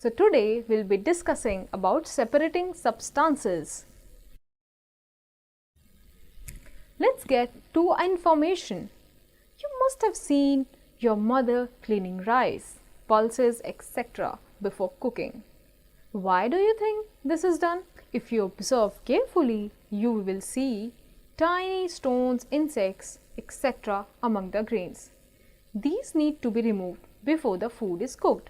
So today we'll be discussing about separating substances. Let's get to information. You must have seen your mother cleaning rice, pulses, etc. before cooking. Why do you think this is done? If you observe carefully, you will see tiny stones, insects, etc. among the grains. These need to be removed before the food is cooked.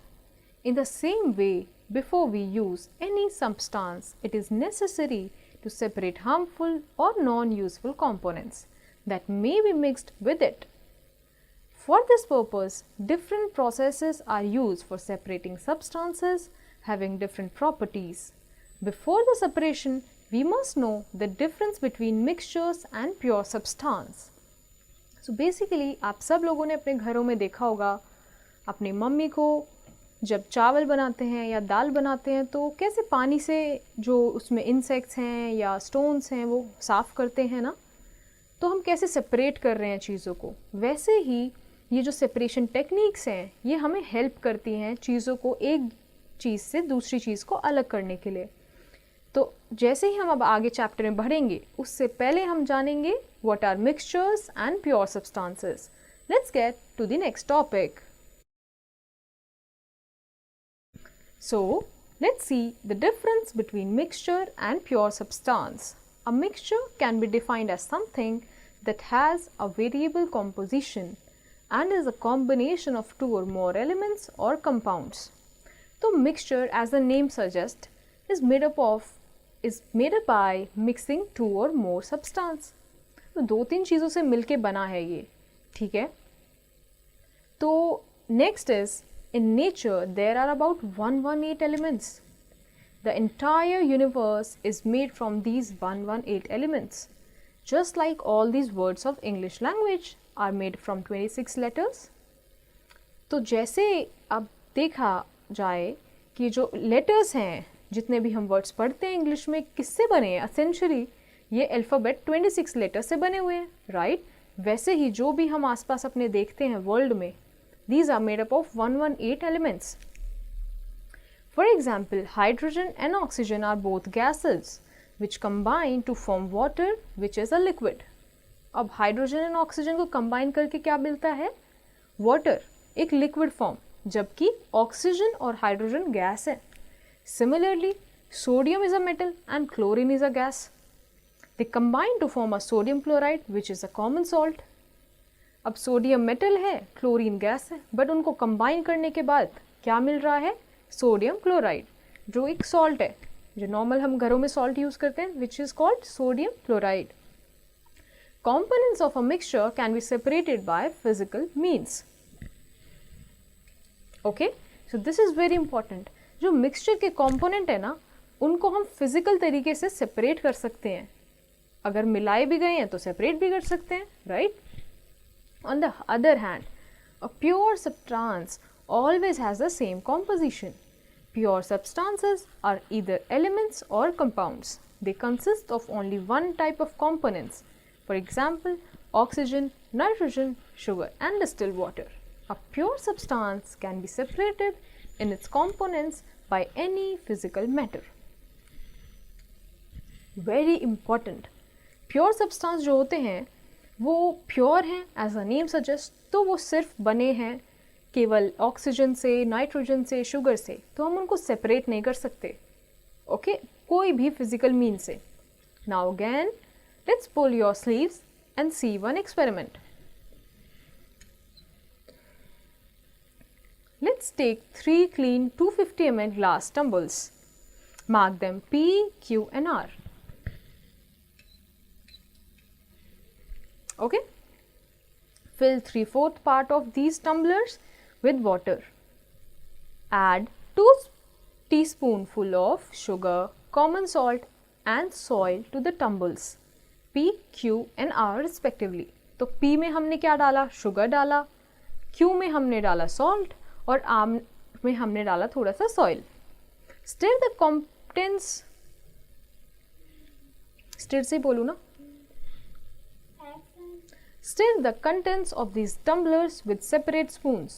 In the same way, before we use any substance, it is necessary to separate harmful or non-useful components that may be mixed with it. For this purpose, different processes are used for separating substances having different properties. Before the separation, we must know the difference between mixtures and pure substance. So basically, आप सब लोगों ने अपने घरों में देखा होगा अपनी मम्मी को जब चावल बनाते हैं या दाल बनाते हैं तो कैसे पानी से जो उसमें इंसेक्ट्स हैं या स्टोन्स हैं वो साफ़ करते हैं ना, तो हम कैसे सेपरेट कर रहे हैं चीज़ों को। वैसे ही ये जो सेपरेशन टेक्निक्स हैं ये हमें हेल्प करती हैं चीज़ों को एक चीज़ से दूसरी चीज़ को अलग करने के लिए। तो जैसे ही हम अब आगे चैप्टर में बढ़ेंगे उससे पहले हम जानेंगे what are mixtures and pure substances. Let's get to the next topic. So, let's see the difference between mixture and pure substance. A mixture can be defined as something that has a variable composition and is a combination of two or more elements or compounds. So, mixture, as the name suggests, is made up by mixing two or more substance. तो दो तीन चीज़ों से मिलके बना है ये, ठीक है। तो next is, in nature, there are about 118 elements. The entire universe is made from these 118 elements. Just like all these words of English language are made from 26 letters. तो जैसे अब देखा जाए कि जो letters हैं, जितने भी हम words पढ़ते हैं इंग्लिश में, किससे बने हैं? Essentially, ये अल्फ़ाबेट 26 letters से बने हुए हैं, right? वैसे ही जो भी हम आसपास अपने देखते हैं वर्ल्ड में, these are made up of 118 elements. For example, hydrogen and oxygen are both gases which combine to form water, which is a liquid. अब hydrogen and oxygen को combine करके क्या मिलता है? Water, एक liquid form, जबकि oxygen और hydrogen gas है. Similarly, sodium is a metal and chlorine is a gas. They combine to form a sodium chloride, which is a common salt. अब सोडियम मेटल है, क्लोरीन गैस है, but उनको combine करने के बाद क्या मिल रहा है? सोडियम क्लोराइड, जो एक सॉल्ट है, जो नॉर्मल हम घरों में सॉल्ट यूज करते हैं, which is called sodium chloride. Components of a mixture can be separated by physical means. Okay, so this is very important. जो मिक्सचर के कंपोनेंट है ना, उनको हम फिजिकल तरीके से सेपरेट कर सकते हैं। अगर मिलाए भी गए हैं तो सेपरेट भी कर सकते हैं, right? On the other hand, a pure substance always has the same composition. Pure substances are either elements or compounds. They consist of only one type of components. For example, oxygen, nitrogen, sugar and distilled water. A pure substance can be separated in its components by any physical matter. Very important. Pure substance जो होते हैं वो pure हैं, as a name suggest, तो वो सिर्फ बने हैं केवल ऑक्सीजन से, नाइट्रोजन से, शुगर से, तो हम उनको सेपरेट नहीं कर सकते, ओके, कोई भी फिजिकल मीन से। Now again let's pull your sleeves and see one experiment. Let's take 3 clean 250 ml glass tumbles. Mark them P, Q and R. Okay, fill 3/4 part of these tumblers with water. Add 2 teaspoonful of sugar, common salt and soil to the tumbles P, Q and R respectively. तो P में हमने क्या डाला? Sugar डाला, Q में हमने डाला salt और R में हमने डाला थोड़ा सा soil. Stir the contents, stir से बोलूँ ना, stir the contents of these tumblers with separate spoons.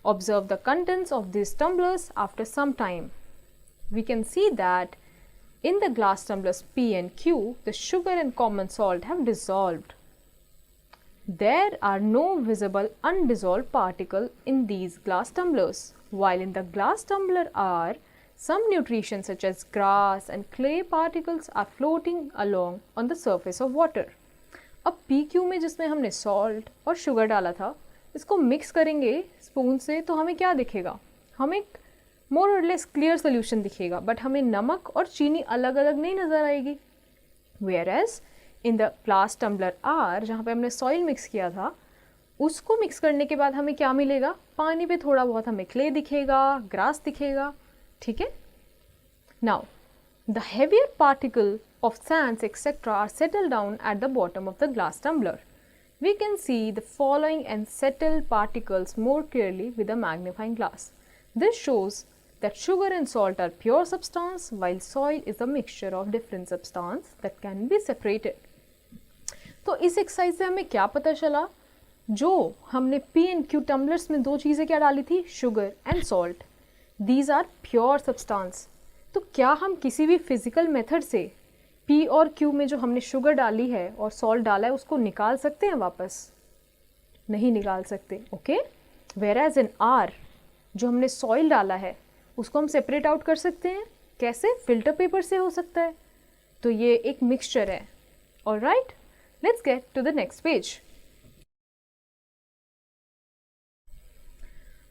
Observe the contents of these tumblers after some time. We can see that in the glass tumblers P and Q, the sugar and common salt have dissolved. There are no visible undissolved particles in these glass tumblers, while in the glass tumbler R, some nutrition such as grass and clay particles are floating along on the surface of water. अब PQ में जिसमें हमने salt और sugar डाला था, इसको mix करेंगे spoon से तो हमें क्या दिखेगा? हमें एक मोर और लेस क्लियर सोल्यूशन दिखेगा, बट हमें नमक और चीनी अलग अलग नहीं नज़र आएगी. Whereas in the glass tumbler are, जहाँ पे हमने सॉइल मिक्स किया था, उसको मिक्स करने के बाद हमें क्या मिलेगा? पानी पे थोड़ा बहुत हमें क्ले दिखेगा, ग्रास दिखेगा. ठीक है. Now the heavier particle of sands etc. are settled down at the bottom of the glass tumbler. We can see the following and settled particles more clearly with a magnifying glass. This shows that sugar and salt are pure substance while soil is a mixture of different substance that can be separated. तो इस exercise से हमें क्या पता चला? जो हमने P and Q tumblers में दो चीज़ें क्या डाली थी? Sugar and salt. These are pure substance. तो क्या हम किसी भी फिजिकल मेथड से P और Q में जो हमने शुगर डाली है और सॉल्ट डाला है उसको निकाल सकते हैं वापस? नहीं निकाल सकते. ओके. वेयरएज इन R, जो हमने सॉइल डाला है उसको हम सेपरेट आउट कर सकते हैं. कैसे? फिल्टर पेपर से हो सकता है. तो ये एक मिक्सचर है. Alright, let's get to the next page.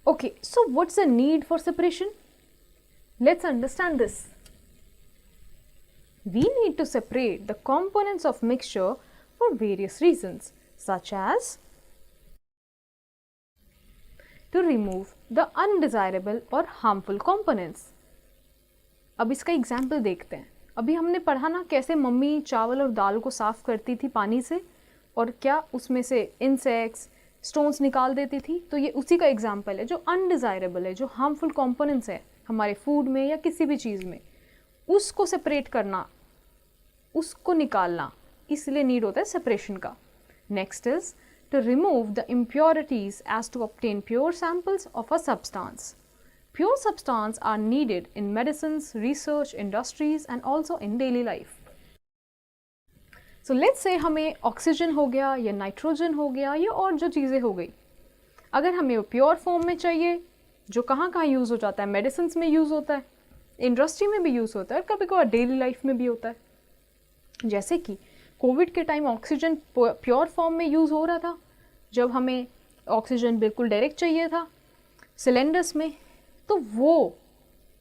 Okay, so what's the need for separation? Let's understand this. We need to separate the components of mixture for various reasons, such as to remove the undesirable or harmful components. अब इसका example देखते हैं. अभी हमने पढ़ा ना कैसे mummy चावल और दाल को साफ़ करती थी पानी से और क्या उसमें से इंसेक्ट्स, स्टोन्स निकाल देती थी. तो ये उसी का एग्जाम्पल है. जो अनडिज़ायरेबल है, जो हार्मफुल कंपोनेंट्स है हमारे फूड में या किसी भी चीज़ में, उसको सेपरेट करना, उसको निकालना, इसलिए नीड होता है सेपरेशन का. Next is to remove the impurities as to obtain pure samples of a substance. Pure substance are needed in medicines, research, industries and also in daily life. So let's say हमें oxygen हो गया या nitrogen हो गया या और जो चीज़ें हो गई, अगर हमें वो प्योर फॉर्म में चाहिए, जो कहाँ कहाँ यूज़ हो जाता है, मेडिसिन में यूज़ होता है, इंडस्ट्री में भी यूज़ होता है, कभी कभार डेली लाइफ में भी होता है. जैसे कि कोविड के टाइम ऑक्सीजन प्योर फॉर्म में यूज़ हो रहा था, जब हमें ऑक्सीजन बिल्कुल डायरेक्ट चाहिए था सिलेंडर्स में, तो वो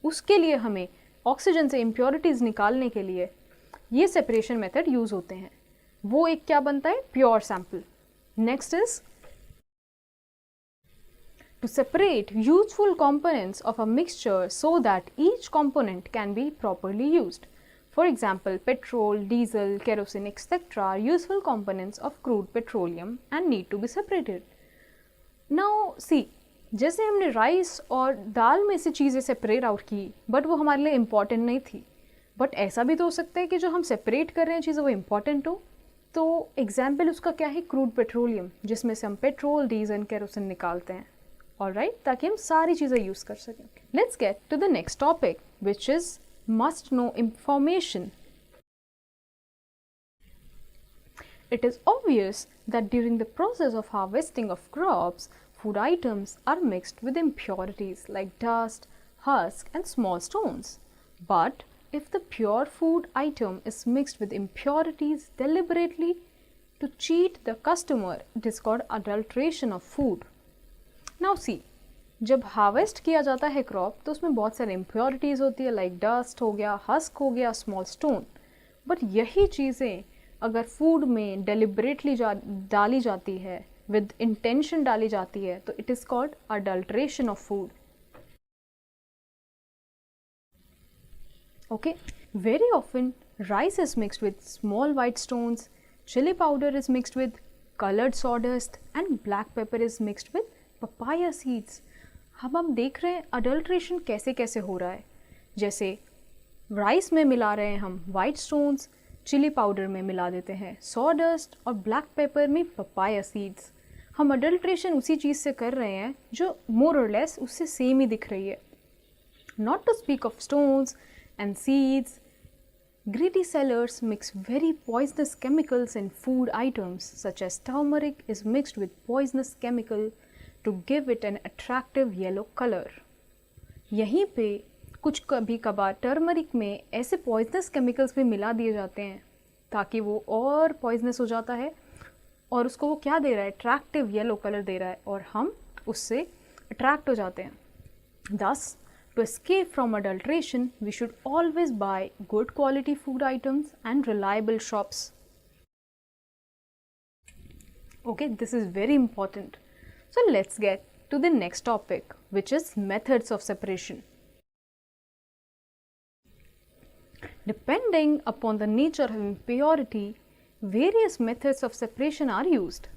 उसके लिए हमें ऑक्सीजन से इम्प्योरिटीज़ निकालने के लिए ये सेपरेशन मेथड यूज़ होते हैं. वो एक क्या बनता है? Pure sample. Next is to separate useful components of a mixture so that each component can be properly used. For example, petrol, diesel, kerosene, etc. are useful components of crude petroleum and need to be separated. Now, see, जैसे हमने rice और दाल में से चीज़ें separate out की, but वो हमारे लिए इम्पॉर्टेंट नहीं थी. बट ऐसा भी तो हो सकता है कि जो हम सेपरेट कर रहे हैं चीज़ें वो इम्पॉर्टेंट हो. तो एग्जाम्पल उसका क्या है? क्रूड पेट्रोलियम, जिसमें से हम पेट्रोल, डीजल, केरोसिन निकालते हैं. ऑलराइट, ताकि हम सारी चीज़ें यूज़ कर सकें. Let's get to the next topic which is must know information. It is obvious that during the process of harvesting of crops, food items are mixed with impurities like dust, husk and small stones. But if the pure food item is mixed with impurities deliberately to cheat the customer, it is called adulteration of food. Now see, जब harvest किया जाता है crop तो उसमें बहुत सारे impurities होती है, लाइक डस्ट हो गया, हस्क हो गया, स्मॉल स्टोन. बट यही चीज़ें अगर फूड में डेलिबरेटली डाली जाती है, विद इंटेंशन डाली जाती है, तो it is called adulteration of food. Okay. Very often rice is mixed with small white stones, chilli powder is mixed with coloured sawdust and black pepper is mixed with papaya seeds. हम देख रहे हैं adulteration कैसे कैसे हो रहा है. जैसे राइस में मिला रहे हैं हम वाइट स्टोन्स, चिली पाउडर में मिला देते हैं सॉडस्ट और ब्लैक पेपर में पपाया सीड्स. हम अडल्ट्रेशन उसी चीज़ से कर रहे हैं जो मोर और लेस उससे सेम ही दिख रही है. Not to speak of stones and seeds, greedy sellers mix very poisonous chemicals in food items such as turmeric is mixed with poisonous chemical to give it an attractive yellow color. यहीं पे कुछ कभी कभार turmeric में ऐसे poisonous chemicals भी मिला दिए जाते हैं ताकि वो और पॉइजनस हो जाता है और उसको वो क्या दे रहा है, अट्रैक्टिव येलो कलर दे रहा है और हम उससे अट्रैक्ट हो जाते हैं. Thus, to escape from adulteration, we should always buy good quality food items and reliable shops. Okay, this is very important. So let's get to the next topic, which is methods of separation. Depending upon the nature of impurity, various methods of separation are used.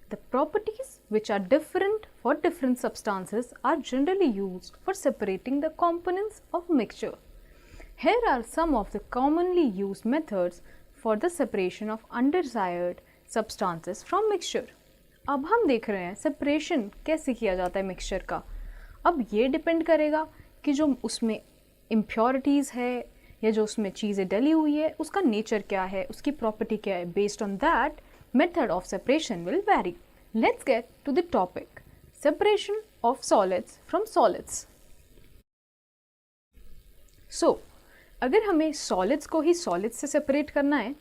The properties which are different for different substances are generally used for separating the components of mixture. Here are some of the commonly used methods for the separation of undesired substances from mixture. अब हम देख रहे हैं separation कैसे किया जाता है mixture का. अब ये depend करेगा कि जो उसमें impurities है या जो उसमें चीज़ें डली हुई है उसका nature क्या है, उसकी property क्या है. Based on that, method of separation will vary. Let's get to the topic. Separation of solids from solids. So, अगर हमें solids को ही solids से separate करना है,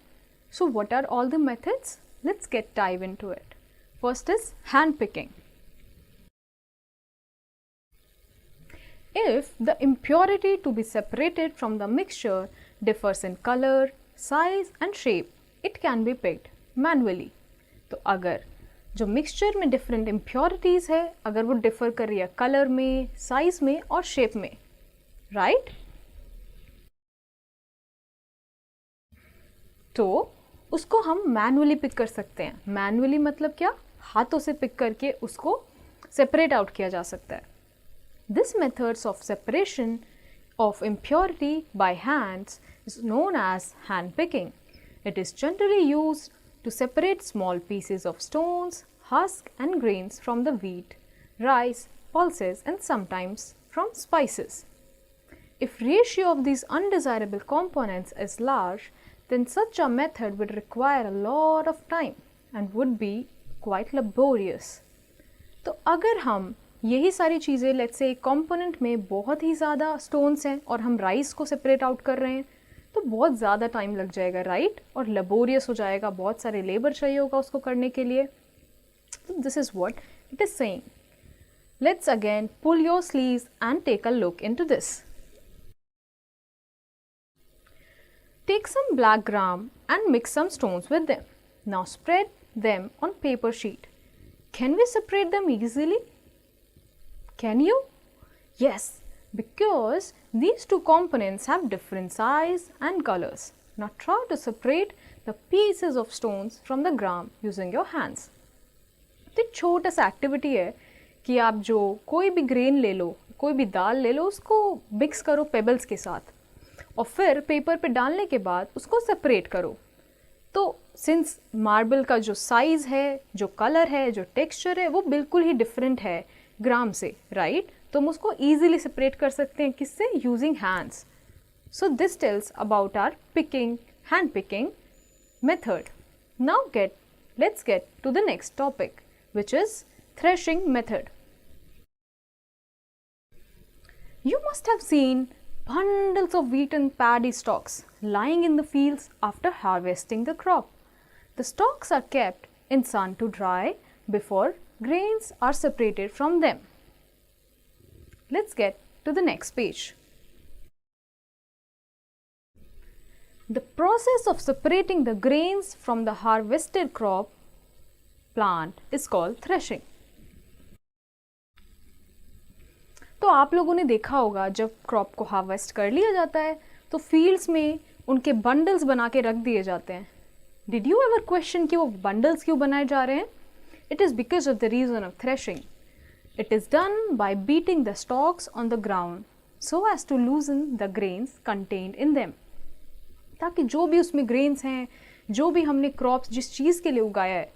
so what are all the methods? Let's get dive into it. First is hand picking. If the impurity to be separated from the mixture differs in color, size and shape, it can be picked manually. तो अगर जो mixture में different impurities है अगर वो differ कर रही है कलर में, साइज में और शेप में, राइट? तो उसको हम मैनुअली पिक कर सकते हैं. मैनुअली मतलब क्या, हाथों से पिक करके उसको सेपरेट आउट किया जा सकता है. This methods of separation of impurity by hands is known as hand picking. It is generally used to separate small pieces of stones, husk and grains from the wheat, rice, pulses and sometimes from spices. If ratio of these undesirable components is large, then such a method would require a lot of time and would be quite laborious. तो अगर हम यही सारी चीज़ें let's say एक component में बहुत ही ज़्यादा स्टोन्स हैं और हम राइस को सेपरेट आउट कर रहे हैं तो बहुत ज़्यादा टाइम लग जाएगा, राइट? और लेबोरियस हो जाएगा, बहुत सारे लेबर चाहिए होगा उसको करने के लिए. This is what it is saying. Let's again pull your sleeves and take a look into this. Take some black gram and mix some stones with them. Now spread them on paper sheet. Can we separate them easily? Can you? Yes, because these two components have different size and colors. Now try to separate the pieces of stones from the gram using your hands. तो छोटा सा activity है कि आप जो कोई भी grain ले लो, कोई भी दाल ले लो, उसको मिक्स करो पेबल्स के साथ और फिर पेपर पे डालने के बाद उसको सेपरेट करो. तो सिंस मार्बल का जो साइज़ है, जो कलर है, जो टेक्सचर है वो बिल्कुल ही डिफरेंट है ग्राम से, राइट? तो हम उसको ईजिली सेपरेट कर सकते हैं किससे? Using hands. So this tells about are picking, hand picking method. Now let's get to the next topic which is threshing method. You must have seen bundles of wheat and paddy stalks lying in the fields after harvesting the crop. The stalks are kept in sun to dry before grains are separated from them. Let's get to the next page. The process of separating the grains from the harvested crop plant is called threshing. तो आप लोगों ने देखा होगा जब crop को harvest कर लिया जाता है तो फील्ड्स में उनके बंडल्स बना के रख दिए जाते हैं. डिड यू एवर क्वेश्चन कि वो बंडल्स क्यों बनाए जा रहे हैं? It is because of the reason of threshing. It is done by beating the stalks on the ground so as to loosen the grains contained in them. ताकि जो भी उसमें ग्रेन्स हैं, जो भी हमने क्रॉप्स जिस चीज़ के लिए उगाया है,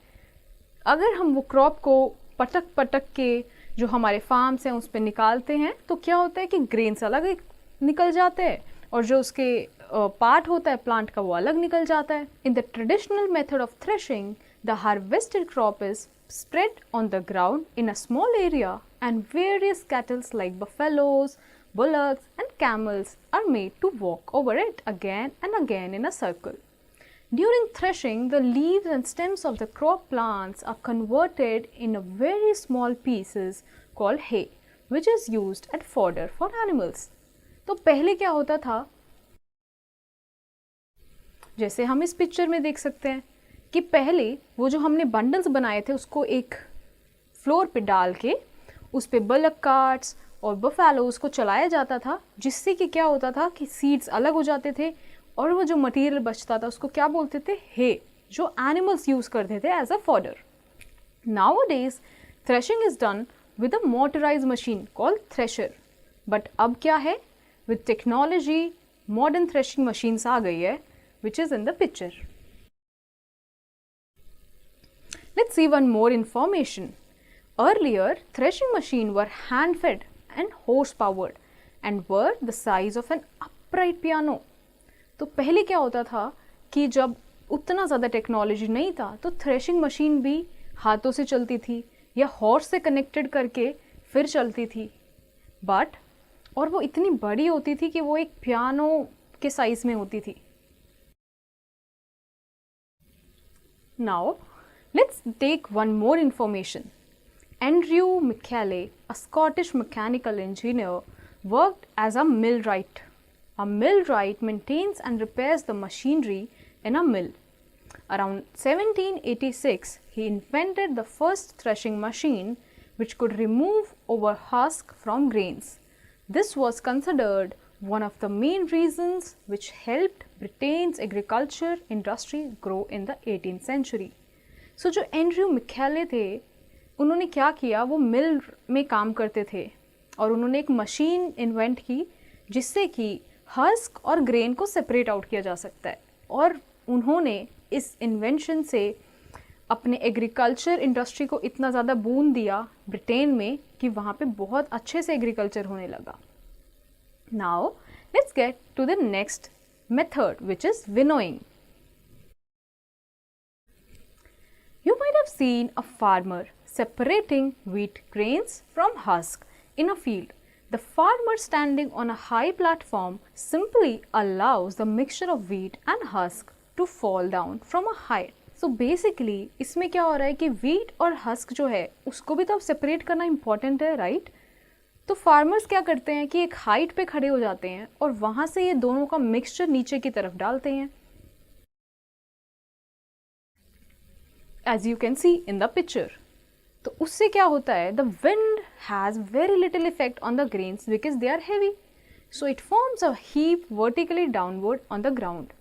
अगर हम वो क्रॉप को पटक पटक के जो हमारे फार्म्स हैं उस पर निकालते हैं तो क्या होता है कि ग्रेन्स अलग निकल जाते हैं और जो उसके पार्ट होता है प्लांट का वो अलग निकल जाता है. In the traditional method of threshing the harvested crop is spread on the ground in a small area and various cattle like buffaloes, bullocks and camels are made to walk over it again and again in a circle. During threshing, the leaves and stems of the crop plants are converted in a very small pieces called hay, which is used as fodder for animals. तो पहले क्या होता था, जैसे हम इस picture में देख सकते हैं कि पहले वो जो हमने बंडल्स बनाए थे उसको एक फ्लोर पे डाल के उस पे बलक कार्ट्स और बफेलोज को चलाया जाता था, जिससे कि क्या होता था कि सीड्स अलग हो जाते थे और वो जो मटेरियल बचता था उसको क्या बोलते थे, हे, जो एनिमल्स यूज़ करते थे as a fodder. Nowadays threshing is done with a motorise machine called thresher. But अब क्या है, with technology modern threshing machines आ गई है which is in the picture. Let's see one more information. Earlier, threshing machines were hand-fed and horse-powered and were the size of an upright piano. तो पहले क्या होता था कि जब उतना ज़्यादा टेक्नोलॉजी नहीं था तो थ्रेशिंग मशीन भी हाथों से चलती थी या हॉर्स से कनेक्टेड करके फिर चलती थी, बट और वो इतनी बड़ी होती थी कि वो एक पियानो के साइज़ में होती थी. Now, let's take one more information. Andrew McCauley, a Scottish mechanical engineer, worked as a millwright. A millwright maintains and repairs the machinery in a mill. Around 1786, he invented the first threshing machine which could remove over husk from grains. This was considered one of the main reasons which helped Britain's agriculture industry grow in the 18th century. सो जो Andrew मिकैले थे उन्होंने क्या किया, वो मिल में काम करते थे और उन्होंने एक मशीन इन्वेंट की जिससे कि हस्क और ग्रेन को सेपरेट आउट किया जा सकता है. और उन्होंने इस इन्वेंशन से अपने एग्रीकल्चर इंडस्ट्री को इतना ज़्यादा बून दिया ब्रिटेन में कि वहाँ पे बहुत अच्छे से एग्रीकल्चर होने लगा. Now let's get to the next method which is winnowing. You might have seen a farmer separating wheat grains from husk in a field. The farmer standing on a high platform simply allows the mixture of wheat and husk to fall down from a height. So basically इसमें क्या हो रहा है कि wheat और husk जो है उसको भी तो सेपरेट करना important है, right? तो farmers क्या करते हैं कि एक हाइट पे खड़े हो जाते हैं और वहाँ से ये दोनों का मिक्सचर नीचे की तरफ डालते हैं. As you can see in the picture. तो उससे क्या होता है, the wind has very little effect on the grains because they are heavy. So it forms a heap vertically downward on the ground.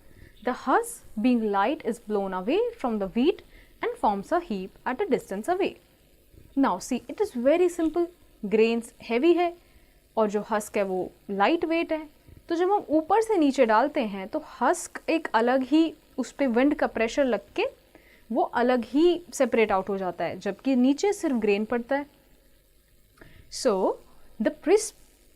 The husk being light is blown away from the wheat and forms a heap at a distance away. Now see, it is very simple. Grains heavy है और जो husk है वो light weight है. तो जब हम ऊपर से नीचे डालते हैं तो husk एक अलग ही उस पर wind का pressure लग के वो अलग ही सेपरेट आउट हो जाता है, जबकि नीचे सिर्फ ग्रेन पड़ता है. So the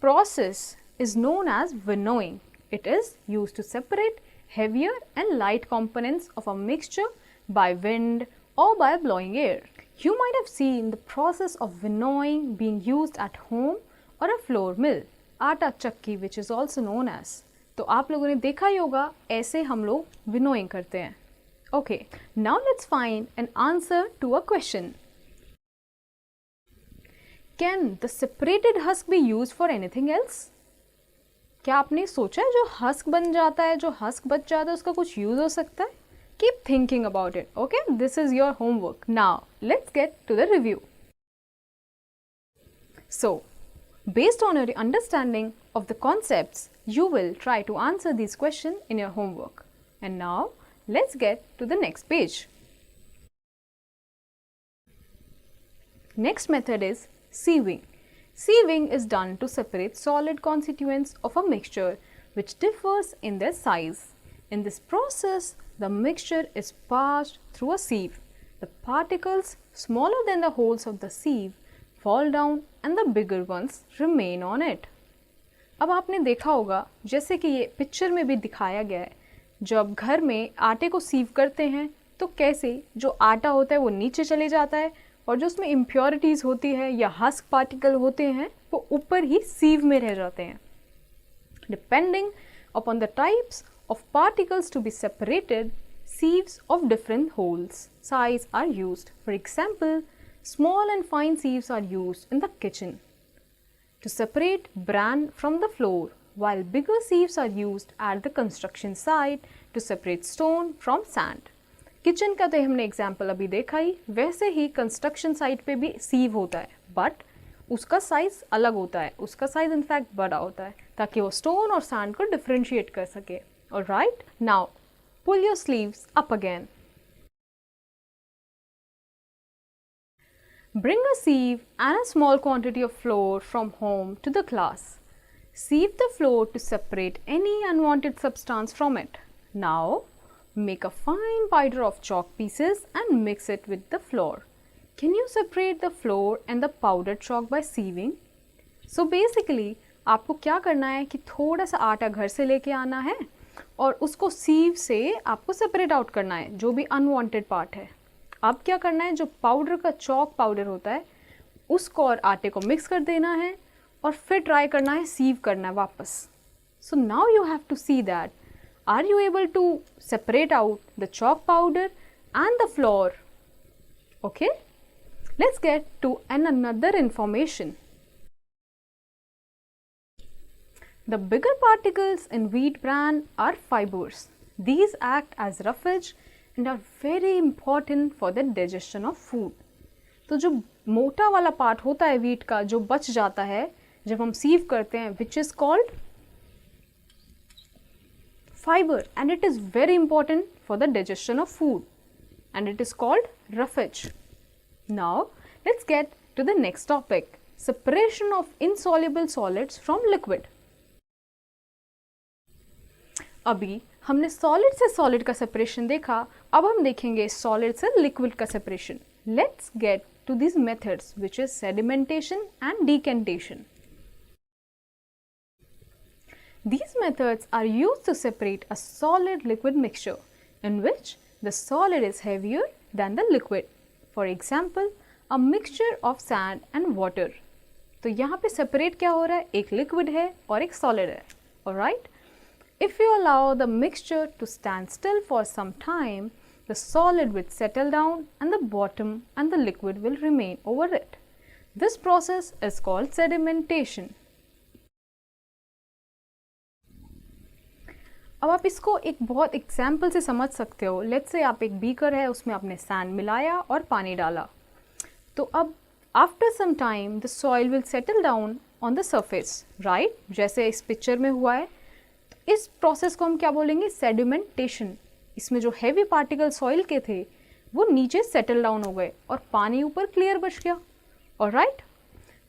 process is known as winnowing. It is use to separate heavier and light components of a mixture by wind or by blowing air. You might have seen the process of winnowing being used at home or a flour mill, atta chakki which is also known as. तो आप लोगों ने देखा ही होगा ऐसे हम लोग winnowing करते हैं. Okay, now let's find an answer to a question. Can the separated husk be used for anything else? क्या आपने सोचा है जो husk बन जाता है, जो husk बच जाता है उसका कुछ use हो सकता है? Keep thinking about it. Okay, this is your homework. Now let's get to the review. So, based on your understanding of the concepts, you will try to answer these questions in your homework. And now let's get to the next page. Next method is sieving. Sieving is done to separate solid constituents of a mixture which differs in their size. In this process, the mixture is passed through a sieve. The The particles smaller than the holes of the sieve fall down and the bigger ones remain on it. अब आपने देखा होगा, जैसे कि ये picture में भी दिखाया गया है, जब घर में आटे को सीव करते हैं तो कैसे जो आटा होता है वो नीचे चले जाता है और जो उसमें इम्प्योरिटीज़ होती है या हस्क पार्टिकल होते हैं वो ऊपर ही सीव में रह जाते हैं. Depending upon the types of particles to be separated, sieves of different holes size are used. For example, small and fine sieves are used in the kitchen to separate bran from the floor, while bigger sieves are used at the construction site to separate stone from sand. Kitchen का तो हमने example अभी देखा ही, वैसे ही construction site पे भी सीव होता है, बट उसका साइज अलग होता है, उसका साइज इनफैक्ट बड़ा होता है ताकि वो स्टोन और सैंड को डिफ्रेंशिएट कर सके. Alright, now pull your sleeves up again. Bring a sieve and a small quantity of flour from home to the class. Sieve the flour to separate any unwanted substance from it. Now, make a fine powder of chalk pieces and mix it with the flour. Can you separate the flour and the powdered chalk by sieving? So basically, आपको क्या करना है कि थोड़ा सा आटा घर से लेके आना है और उसको सीव से आपको सेपरेट आउट करना है जो भी अनवांटेड पार्ट है. अब क्या करना है, जो पाउडर का चॉक पाउडर होता है उसको और आटे को मिक्स कर देना है और फिर ट्राई करना है सीव करना है वापस. So now you have to see that are you able to separate out the chalk powder and the flour. Okay, let's get to an another information. The bigger particles in wheat bran are fibers. These act as roughage and are very important for the digestion of food. तो जो मोटा वाला part होता है wheat का जो बच जाता है जब हम सीव करते हैं, which is called fiber, and it is very important for the digestion of food, and it is called roughage. Now let's get to the next topic: separation of insoluble solids from liquid. अभी हमने solid से solid का separation देखा, अब हम देखेंगे solid से liquid का separation. Let's get to this methods which is sedimentation and decantation. These methods are used to separate a solid liquid mixture in which the solid is heavier than the liquid. For example, a mixture of sand and water. तो यहाँ पे separate क्या हो रहा है, एक liquid है और एक सॉलिड है. Alright? If you allow the mixture to stand still for some time, the solid will settle down and the bottom and the liquid will remain over it. This process is called sedimentation. अब आप इसको एक बहुत example से समझ सकते हो. Let's say आप एक बीकर है, उसमें आपने सैंड मिलाया और पानी डाला. तो अब after some time the soil will settle down on the surface, right, जैसे इस पिक्चर में हुआ है. इस प्रोसेस को हम क्या बोलेंगे, सेडिमेंटेशन. इसमें जो हैवी पार्टिकल सॉइल के थे वो नीचे सेटल डाउन हो गए और पानी ऊपर क्लियर बच गया. Alright,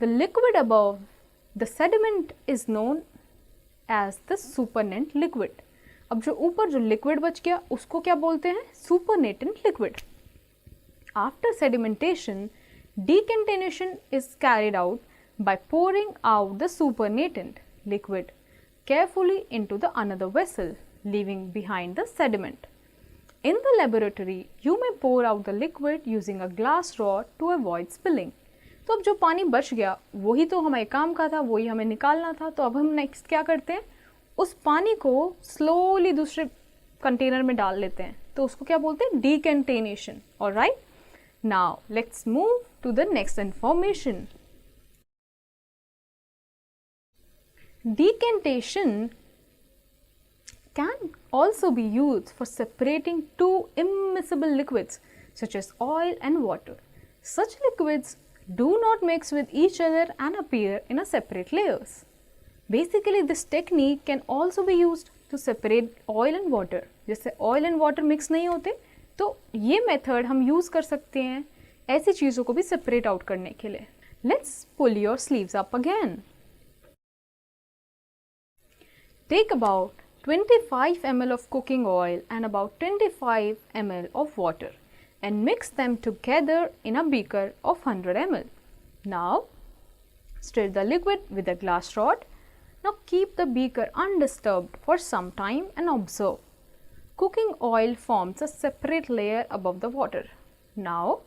the liquid above the sediment is known as the supernatant liquid. अब जो ऊपर जो लिक्विड बच गया उसको क्या बोलते हैं, supernatant liquid. After sedimentation, decontamination is carried out by pouring out the supernatant liquid carefully into the another vessel, leaving behind the sediment. In the laboratory, you may pour out the liquid using a glass rod to avoid spilling. तो अब जो पानी बच गया वही तो हमारे काम का था, वही हमें निकालना था. तो अब हम नेक्स्ट क्या करते हैं, उस पानी को स्लोली दूसरे कंटेनर में डाल लेते हैं. तो उसको क्या बोलते हैं, decantation. Alright, now let's move to the next information. Decantation can also be used for separating two immiscible liquids such as oil and water. Such liquids do not mix with each other and appear in a separate layers. Basically, this technique can also be used to separate oil and water. जैसे oil and water mix नहीं होते तो ये method हम use कर सकते हैं ऐसी चीज़ों को भी सेपरेट आउट करने के लिए. Let's pull your sleeves up again. Take about 25 ml of cooking oil and about 25 ml of water and mix them together in a beaker of 100 ml. Now, stir the liquid with a glass rod. Now keep the beaker undisturbed for some time and observe. Cooking oil forms a separate layer above the water. Now,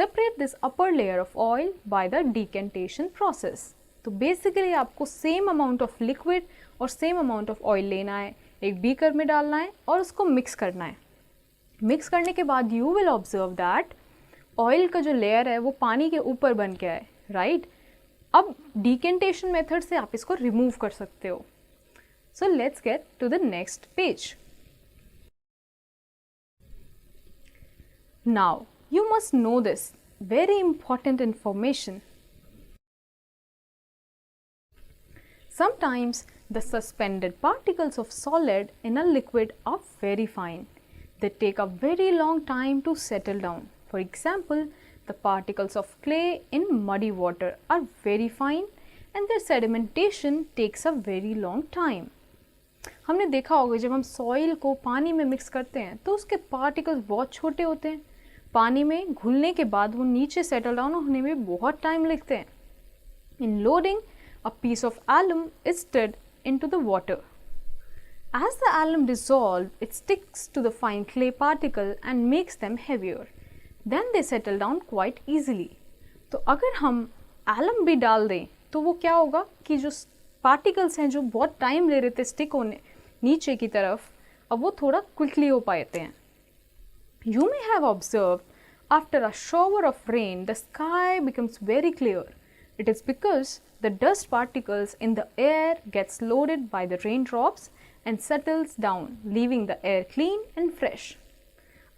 separate this upper layer of oil by the decantation process. तो basically आपको same amount of liquid और same amount of oil लेना है, एक beaker में डालना है और उसको मिक्स करना है. मिक्स करने के बाद you will observe that oil का जो लेयर है वो पानी के ऊपर बन गया है, राइट? अब डिकेंटेशन मेथड से आप इसको रिमूव कर सकते हो. So let's get to the next page. Now you must know this very important information. Sometimes the suspended particles of solid in a liquid are very fine. They take a very long time to settle down. For example, the particles of clay in muddy water are very fine and their sedimentation takes a very long time. हमने देखा होगा जब हम soil को पानी में mix करते हैं तो उसके पार्टिकल्स बहुत छोटे होते हैं. पानी में घुलने के बाद वो नीचे सेटल डाउन होने में बहुत टाइम लगते हैं. In loading, a piece of alum is stirred into the water. As the alum dissolves, it sticks to the fine clay particle and makes them heavier. Then they settle down quite easily. तो अगर हम alum भी डाल दें तो वो क्या होगा कि जो particles हैं जो बहुत टाइम ले रहे थे स्टिक होने नीचे की तरफ, अब वो थोड़ा क्विकली हो पाते हैं. You may have observed after a shower of rain the sky becomes very clear. It is because the dust particles in the air gets loaded by the raindrops and settles down, leaving the air clean and fresh.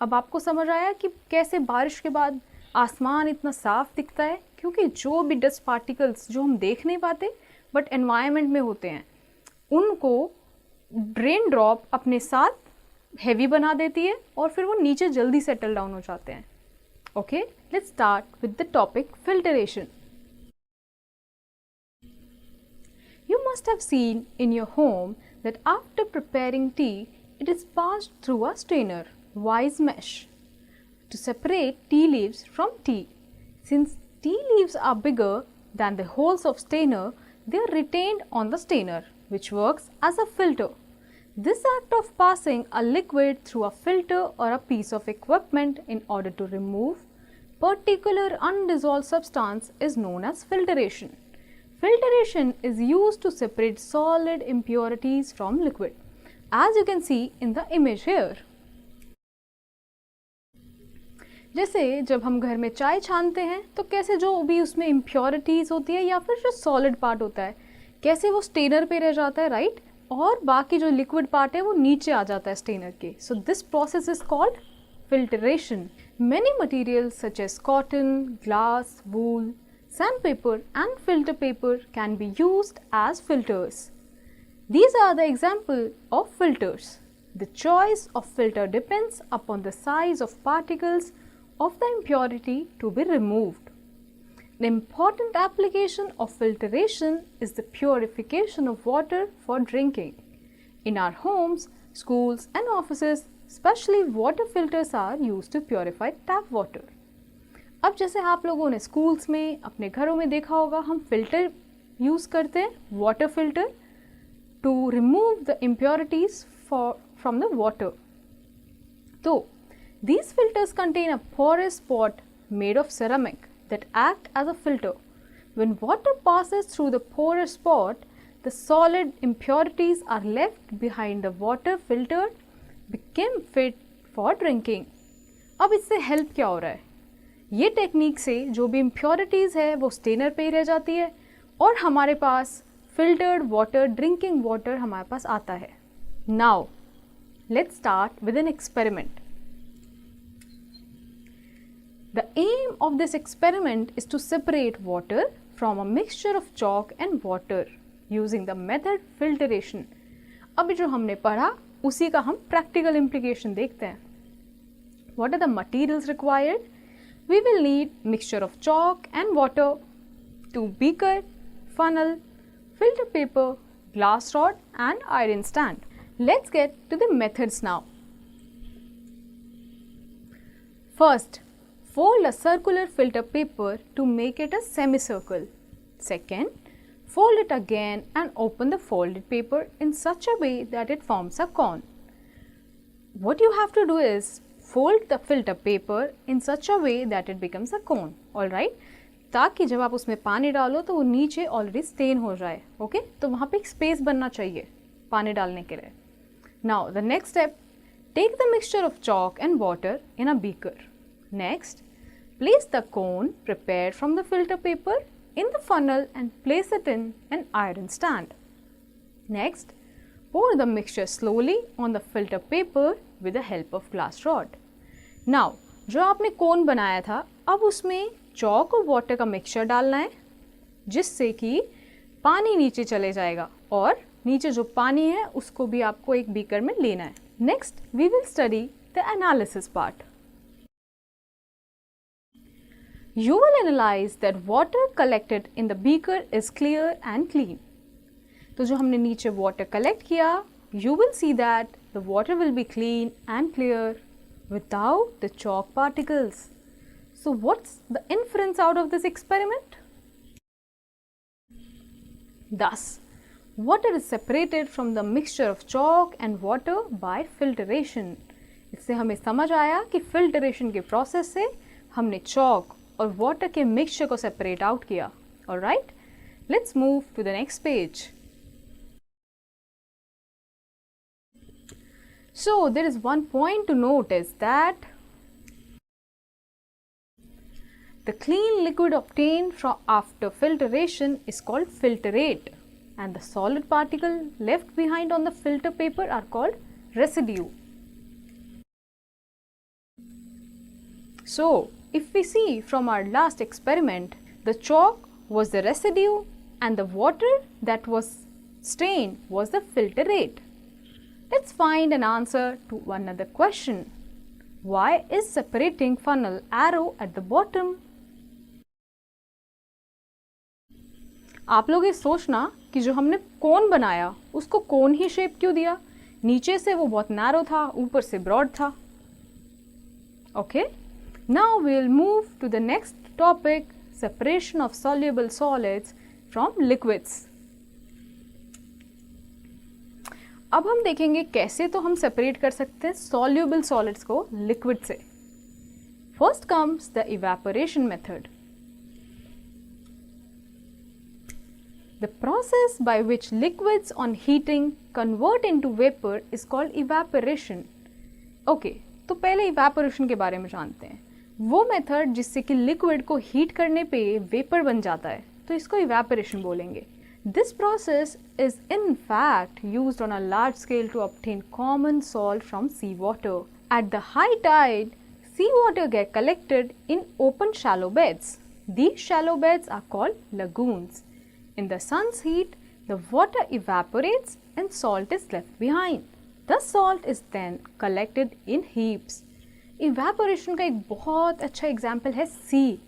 अब आपको समझ आया कि कैसे बारिश के बाद आसमान इतना साफ दिखता है, क्योंकि जो भी डस्ट पार्टिकल्स जो हम देख नहीं पाते बट एनवायरनमेंट में होते हैं उनको रेन ड्रॉप अपने साथ हैवी बना देती है और फिर वो नीचे जल्दी सेटल डाउन हो जाते हैं. Okay, let's start with the topic filtration. You must have seen in your home that after preparing tea, it is passed through a strainer, wise mesh, to separate tea leaves from tea. Since tea leaves are bigger than the holes of strainer, they are retained on the strainer, which works as a filter. This act of passing a liquid through a filter or a piece of equipment in order to remove particular undissolved substance is known as filtration. Filtration is used to separate solid impurities from liquid, as you can see in the image here. जैसे जब हम घर में चाय छानते हैं तो कैसे जो भी उसमें impurities होती है या फिर जो solid part होता है कैसे वो स्टेनर पे रह जाता है, राइट? और बाकी जो लिक्विड पार्ट है वो नीचे आ जाता है स्टेनर के. So this process is called filtration. Many materials such as cotton, glass, wool, sandpaper and filter paper can be used as filters. These are the example of filters. The choice of filter depends upon the size of particles of the impurity to be removed. The important application of filtration is the purification of water for drinking. In our homes, schools and offices, especially water filters are used to purify tap water. अब जैसे आप लोगों ने schools में अपने घरों में देखा होगा हम फिल्टर यूज़ करते हैं, water filter, to remove the impurities from the water. तो these filters contain a porous pot made of ceramic that act as a filter. When water passes through the porous pot, the solid impurities are left behind. The water filtered became fit for drinking. अब इससे help क्या हो रहा है? ये technique से जो भी इम्प्योरिटीज़ है वो स्टेनर पे ही रह जाती है और हमारे पास फिल्टर्ड वाटर, ड्रिंकिंग वाटर हमारे पास आता है. Now let's start with an experiment. The aim of this experiment is to separate water from a mixture of chalk and water using the method filtration. अभी जो हमने पढ़ा उसी का हम practical implication देखते हैं. What are the materials required? We will need mixture of chalk and water, 2 beaker, funnel, filter paper, glass rod and iron stand. Let's get to the methods now. First, fold a circular filter paper to make it a semicircle. Second, fold it again and open the folded paper in such a way that it forms a cone. What you have to do is fold the filter paper in such a way that it becomes a cone. Alright? ताकि जब आप उसमें पानी डालो तो वो नीचे already stand हो जाए. ओके, तो वहाँ पे एक स्पेस बनना चाहिए पानी डालने के लिए. Now the next step, take the mixture of chalk and water in a beaker. Next, place the cone prepared from the filter paper in the funnel and place it in an iron stand. Next, pour the mixture slowly on the filter paper with the help of glass rod. Now, जो आपने कोन बनाया था, अब उसमें chalk और water का mixture डालना है, जिससे कि पानी नीचे चले जाएगा और नीचे जो पानी है उसको भी आपको एक बीकर में लेना है. Next, we will study the analysis part. You will analyze that water collected in the beaker is clear and clean. तो जो हमने नीचे water collect किया, you will see that the water will be clean and clear without the chalk particles. So what's the inference out of this experiment? Thus, water is separated from the mixture of chalk and water by filtration. इससे हमें समझ आया कि filtration के process से हमने chalk और water के मिक्सचर को सेपरेट आउट किया. Alright, let's move to the next page. So there is one point to notice that the clean liquid obtained from after filtration is called filtrate and the solid particle left behind on the filter paper are called residue. So if we see from our last experiment, the chalk was the residue and the water that was stained was the filtrate. Let's find an answer to another question. Why is separating funnel arrow at the bottom? आप लोग ये सोचना कि जो हमने कोन बनाया उसको कोन ही shape क्यों दिया? नीचे से वो बहुत नैरो था, ऊपर से ब्रॉड था. Okay, now we will move to the next topic, separation of soluble solids from liquids. अब हम देखेंगे कैसे तो हम सेपरेट कर सकते हैं soluble solids को liquid से. First comes the evaporation method. The process by which liquids on heating convert into vapor is called evaporation. Okay, तो पहले evaporation के बारे में जानते हैं. वो मेथड जिससे कि लिक्विड को हीट करने पे वेपर बन जाता है, तो इसको इवेपोरेशन बोलेंगे. This process is in fact used on a large scale to obtain common salt from sea water. At the high tide, sea water get collected in open shallow beds. These shallow beds are called lagoons. In the sun's heat, the water evaporates and salt is left behind. The salt is then collected in heaps. Evaporation का एक बहुत अच्छा example है सी.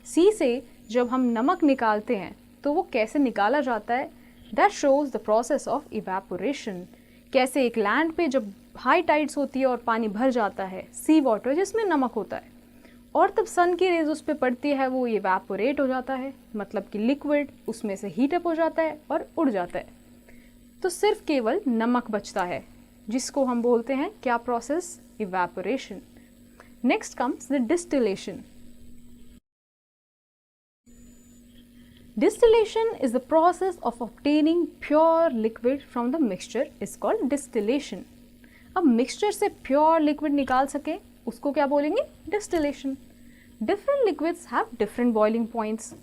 सी से जब हम नमक निकालते हैं तो वो कैसे निकाला जाता है, that shows the process of evaporation. कैसे एक लैंड पे जब हाई टाइड्स होती है और पानी भर जाता है, सी वाटर जिसमें नमक होता है, और तब सन की रेज उस पर पड़ती है, वो इवेपोरेट हो जाता है, मतलब कि लिक्विड उसमें से हीट अप हो जाता है और उड़ जाता है. तो सिर्फ केवल नमक बचता है, जिसको हम बोलते हैं क्या process, evaporation. Next comes the distillation. Distillation is the process of obtaining pure liquid from the mixture is called distillation. अब mixture से pure liquid निकाल सके उसको क्या बोलेंगे, distillation. Different liquids have different boiling points.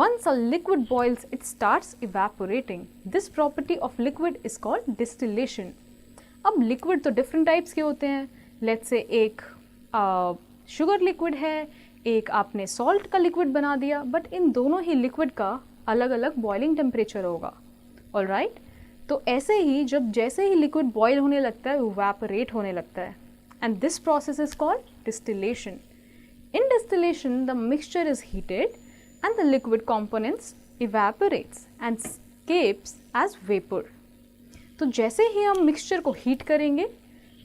Once a liquid boils, it starts evaporating. This property of liquid is called distillation. अब liquid तो different types के होते हैं. Let's say एक शुगर लिक्विड है, एक आपने सॉल्ट का लिक्विड बना दिया, बट इन दोनों ही लिक्विड का अलग अलग बॉइलिंग टेम्परेचर होगा. ऑलराइट, तो ऐसे ही जब जैसे ही लिक्विड बॉयल होने लगता है वो इवेपोरेट होने लगता है, and this process is called distillation. In distillation the mixture is heated and the liquid components evaporates and escapes as vapour. तो जैसे ही हम मिक्सचर को हीट करेंगे,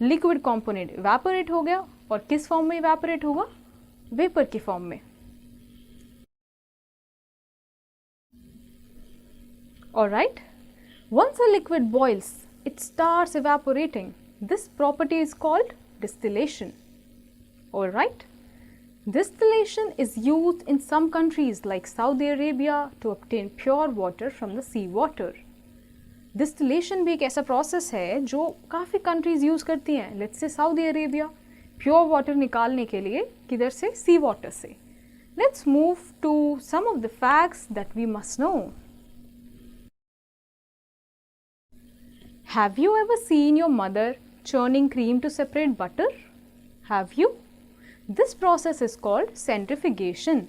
लिक्विड कॉम्पोनेंट इवेपोरेट हो गया, और किस फॉर्म में इवेपोरेट होगा, वेपर की फॉर्म में। Alright, once a liquid boils, it starts evaporating. This property is called distillation. Alright, distillation is used in some countries like Saudi Arabia to obtain pure water from the sea water. Distillation भी एक ऐसा process है जो काफ़ी countries use करती हैं. Let's say Saudi Arabia, pure water निकालने के लिए किधर से? Sea water से. Let's move to some of the facts that we must know. Have you ever seen your mother churning cream to separate butter? Have you? This process is called centrifugation.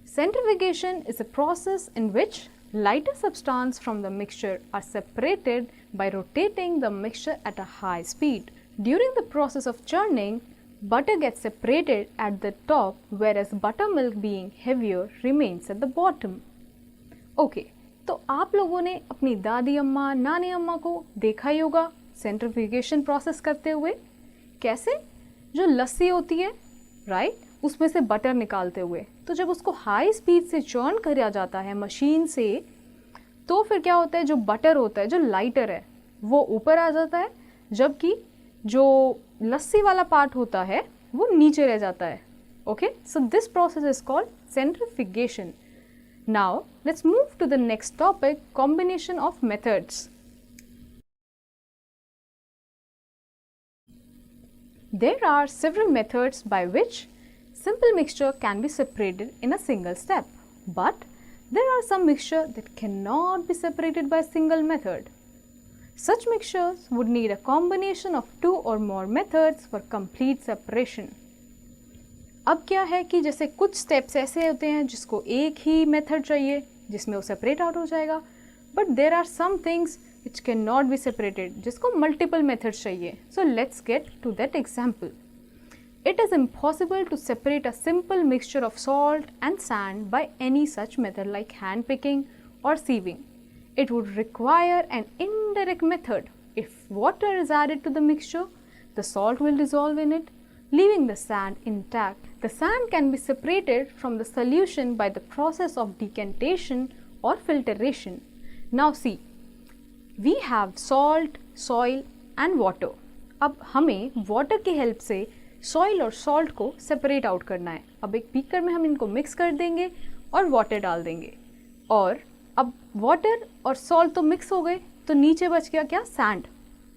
Centrifugation is a process in which lighter substance from the mixture are separated by rotating the mixture at a high speed. During the process of churning, butter gets separated at the top, whereas buttermilk, being heavier, remains at the bottom. Okay. तो आप लोगों ने अपनी दादी अम्मा, नानी अम्मा को देखा ही होगा सेंट्रीफ्यूगेशन प्रोसेस करते हुए। कैसे? जो लस्सी होती है, राइट, उसमें से बटर निकालते हुए। तो जब उसको हाई स्पीड से चर्न किया जाता है मशीन से, तो फिर क्या होता है, जो बटर होता है, जो लाइटर है, वो ऊपर आ जाता है, जबकि जो लस्सी वाला पार्ट होता है वो नीचे रह जाता है। Okay, so this process is called centrifugation. Now, let's move to the next topic, combination of methods. There are several methods by which simple mixture can be separated in a single step, but there are some mixture that cannot be separated by a single method. Such mixtures would need a combination of 2 or more methods for complete separation. अब क्या है कि जैसे कुछ steps ऐसे होते हैं जिसको एक ही मेथड चाहिए जिसमें वो सेपरेट आउट हो जाएगा, but there are some things which can not be separated जिसको मल्टीपल मेथड्स चाहिए. So let's get to that example. It is impossible to separate a simple mixture of salt and sand by any such method like hand picking और sieving. It would require an indirect method. If water is added to the mixture, the salt will dissolve in it, leaving the sand intact. The sand can be separated from the solution by the process of decantation or filtration. Now see, we have salt, soil and water. अब हमें water की help से soil और salt को separate out करना है. अब एक beaker में हम इनको mix कर देंगे और water डाल देंगे, और अब water और salt तो mix हो गए, तो नीचे बच गया क्या? sand.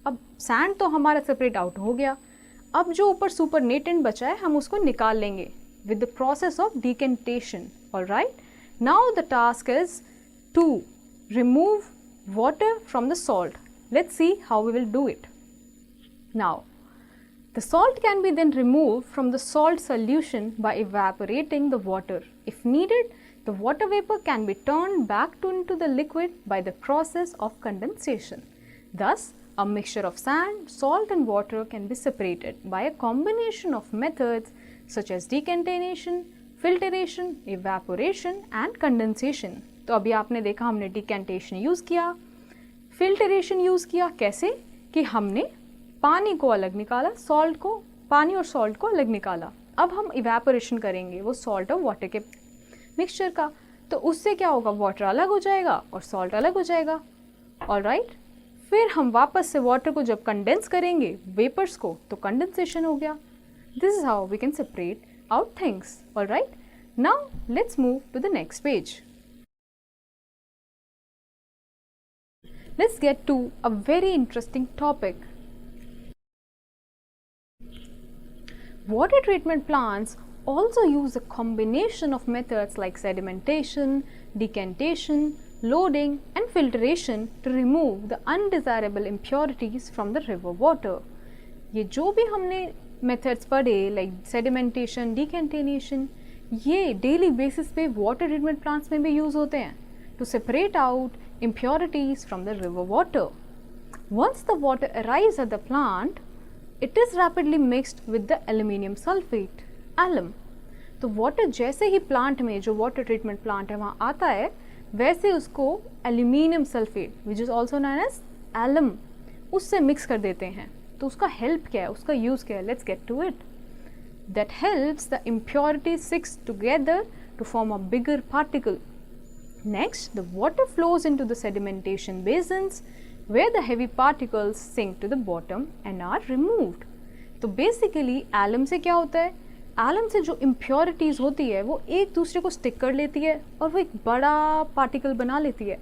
अब sand तो हमारा separate out हो गया. अब जो ऊपर सुपरनेटेंट बचा है हम उसको निकाल लेंगे with the process of decantation. Alright, now the task is to remove water from the salt. Let's see how we will do it. Now the salt can be then remove from the salt solution by evaporating the water. If needed, the water vapor can be turned back into the liquid by the process of condensation. Thus, a mixture of sand, salt and water can be separated by a combination of methods such as decantation, filtration, evaporation and condensation. तो अभी आपने देखा हमने decantation use किया, filtration use किया. कैसे? कि हमने पानी को अलग निकाला, salt को, पानी और salt को अलग निकाला. अब हम evaporation करेंगे वो salt और water के मिक्सचर का, तो उससे क्या होगा? वाटर अलग हो जाएगा और सॉल्ट अलग हो जाएगा. ऑलराइट, फिर हम वापस से वाटर को जब कंडेंस करेंगे वेपर्स को, तो कंडेंसेशन हो गया. This is how we can separate out things. Alright, now let's move to the next page. Let's get to a very interesting topic. Water treatment plants also use a combination of methods like sedimentation, decantation, loading and filtration to remove the undesirable impurities from the river water. ये जो भी हमने methods पढ़े like sedimentation, decantation, ये daily basis पे water treatment plants में भी use होते हैं to separate out impurities from the river water. Once the water arrives at the plant, it is rapidly mixed with the aluminium sulfate, alum. तो water जैसे ही plant में, जो water treatment plant है वहाँ आता है, वैसे उसको aluminium sulphate which is also known as alum, उससे मिक्स कर देते हैं. तो उसका हेल्प क्या है, उसका यूज़ क्या है? Let's get to it. that helps the impurities mix together to form a bigger particle. Next, the water flows into the sedimentation basins where the heavy particles sink to the bottom and are removed. तो basically alum से क्या होता है, alum से जो impurities होती है वो एक दूसरे को स्टिक कर लेती है और वो एक बड़ा पार्टिकल बना लेती है.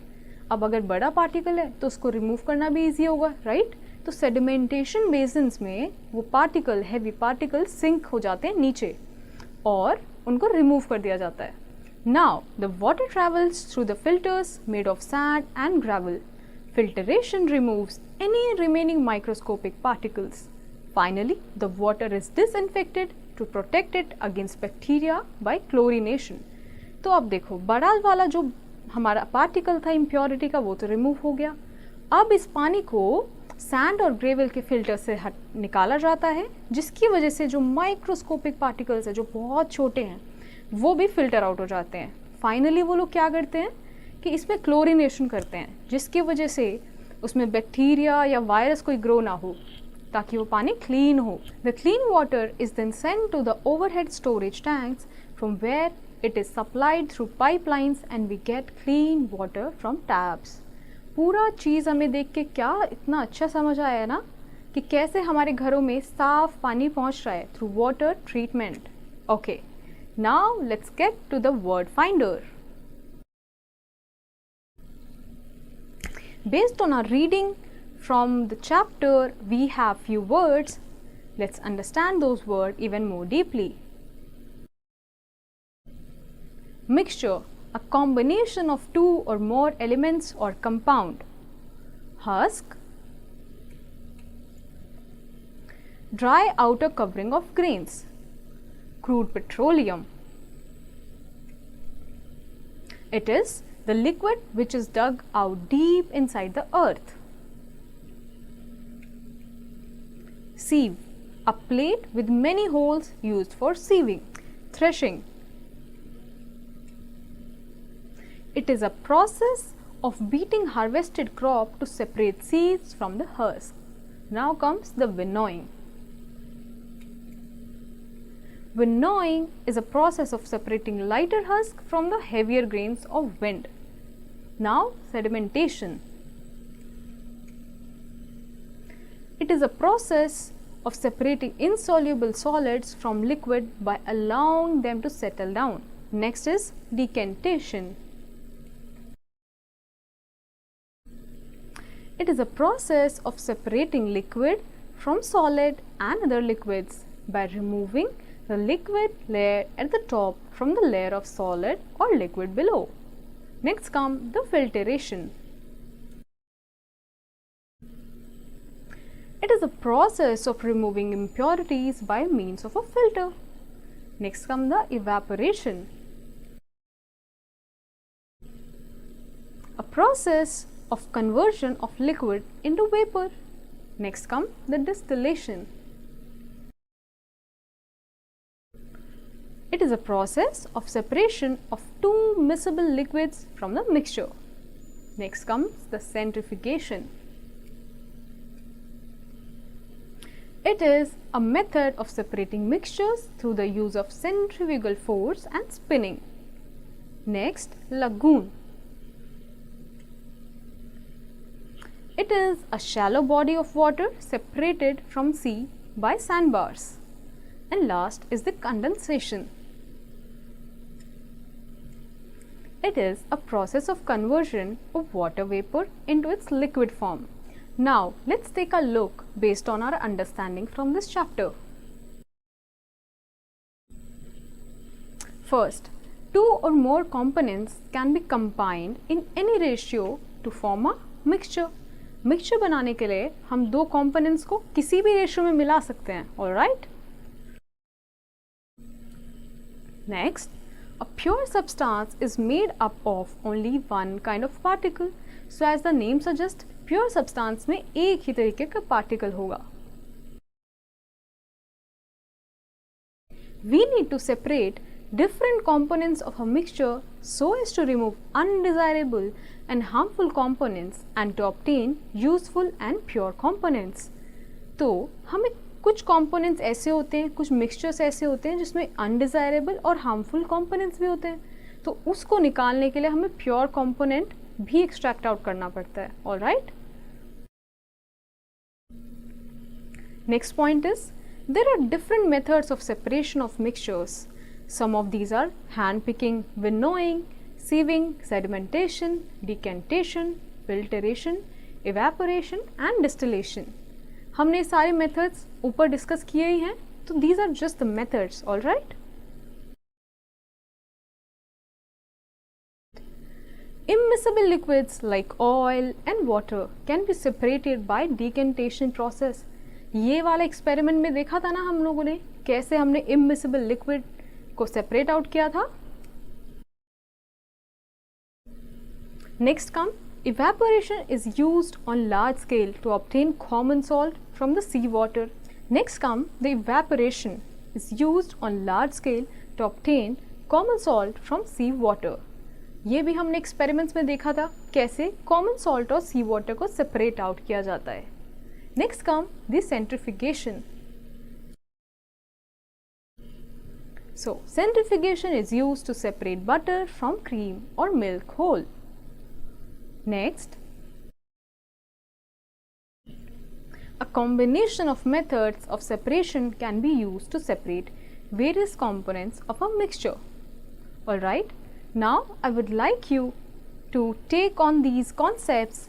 अब अगर बड़ा पार्टिकल है तो उसको रिमूव करना भी ईजी होगा, राइट? तो सेडिमेंटेशन बेसिन्स में वो पार्टिकल, हैवी पार्टिकल सिंक हो जाते हैं नीचे और उनको रिमूव कर दिया जाता है. Now the water travels through the filters made of sand and gravel. Filtration removes any remaining microscopic particles. Finally, the water is disinfected to protect it against bacteria by chlorination. तो अब देखो, बड़ा वाला जो हमारा पार्टिकल था impurity का वो तो रिमूव हो गया. अब इस पानी को सैंड और ग्रेवल के फिल्टर से निकाला जाता है, जिसकी वजह से जो माइक्रोस्कोपिक पार्टिकल्स है जो बहुत छोटे हैं वो भी फिल्टर आउट हो जाते हैं. फाइनली वो लोग क्या करते हैं कि इसमें क्लोरिनेशन करते हैं, जिसकी वजह से उसमें बैक्टीरिया या वायरस कोई ग्रो ना हो, ताकि वो पानी क्लीन हो. The clean water is then sent to the overhead storage tanks from where it is supplied through pipelines and we get clean water from taps. पूरा चीज़ हमें देख के क्या इतना अच्छा समझ आया ना कि कैसे हमारे घरों में साफ पानी पहुंच रहा है through water treatment. Okay, now let's get to the word finder. Based on our reading from the chapter, we have few words. Let's understand those words even more deeply. Mixture, a combination of two or more elements or compound. Husk, dry outer covering of grains. Crude petroleum. It is the liquid which is dug out deep inside the earth. Sieve, a plate with many holes used for sieving. Threshing, it is a process of beating harvested crop to separate seeds from the husk. Now comes the winnowing. Winnowing is a process of separating lighter husk from the heavier grains of wind. Now, sedimentation. It is a process of separating insoluble solids from liquid by allowing them to settle down. Next is decantation. It is a process of separating liquid from solid and other liquids by removing the liquid layer at the top from the layer of solid or liquid below. Next comes the filtration. It is a process of removing impurities by means of a filter. Next comes the evaporation. A process of conversion of liquid into vapor. Next comes the distillation. It is a process of separation of two miscible liquids from the mixture. Next comes the centrifugation. It is a method of separating mixtures through the use of centrifugal force and spinning. Next, lagoon. It is a shallow body of water separated from sea by sandbars. And last is the condensation. It is a process of conversion of water vapor into its liquid form. Now, let's take a look based on our understanding from this chapter. First, two or more components can be combined in any ratio to form a mixture. Mixture बनाने के लिए हम दो components को किसी भी ratio में मिला सकते हैं. Alright. Next, a pure substance is made up of only one kind of particle. So as the name suggests, pure substance में एक ही तरीके का particle होगा. We need to separate different components of a mixture so as to remove undesirable and harmful components and to obtain useful and pure components. तो हमें कुछ components ऐसे होते हैं, कुछ मिक्सचर्स ऐसे होते हैं जिसमें अनडिज़ायरेबल और हार्मफुल कंपोनेंट्स भी होते हैं, तो उसको निकालने के लिए हमें प्योर कंपोनेंट भी एक्सट्रैक्ट आउट करना पड़ता है. Alright, next point is there are different methods of separation of mixtures. Some of these are hand picking, winnowing, sieving, sedimentation, decantation, filtration, evaporation and distillation. हमने सारे methods ऊपर discuss किए ही हैं, तो these are just the methods. all right. Immiscible liquids like oil and water can be separated by decantation process. ये वाला experiment में देखा था ना हम लोगों ने, कैसे हमने इमिसिबल लिक्विड को सेपरेट आउट किया था. Next come evaporation is used on large scale to obtain common salt from the sea water. Next come the evaporation is used on large scale to obtain common salt from sea water. ये भी हमने experiments में देखा था कैसे common salt और सी water को separate out किया जाता है. Next come the centrifugation. So centrifugation is used to separate butter from cream or milk whole. Next, a combination of methods of separation can be used to separate various components of a mixture. Alright, now I would like you to take on these concepts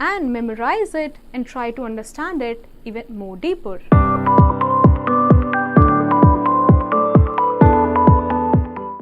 and memorize it and try to understand it even more deeper.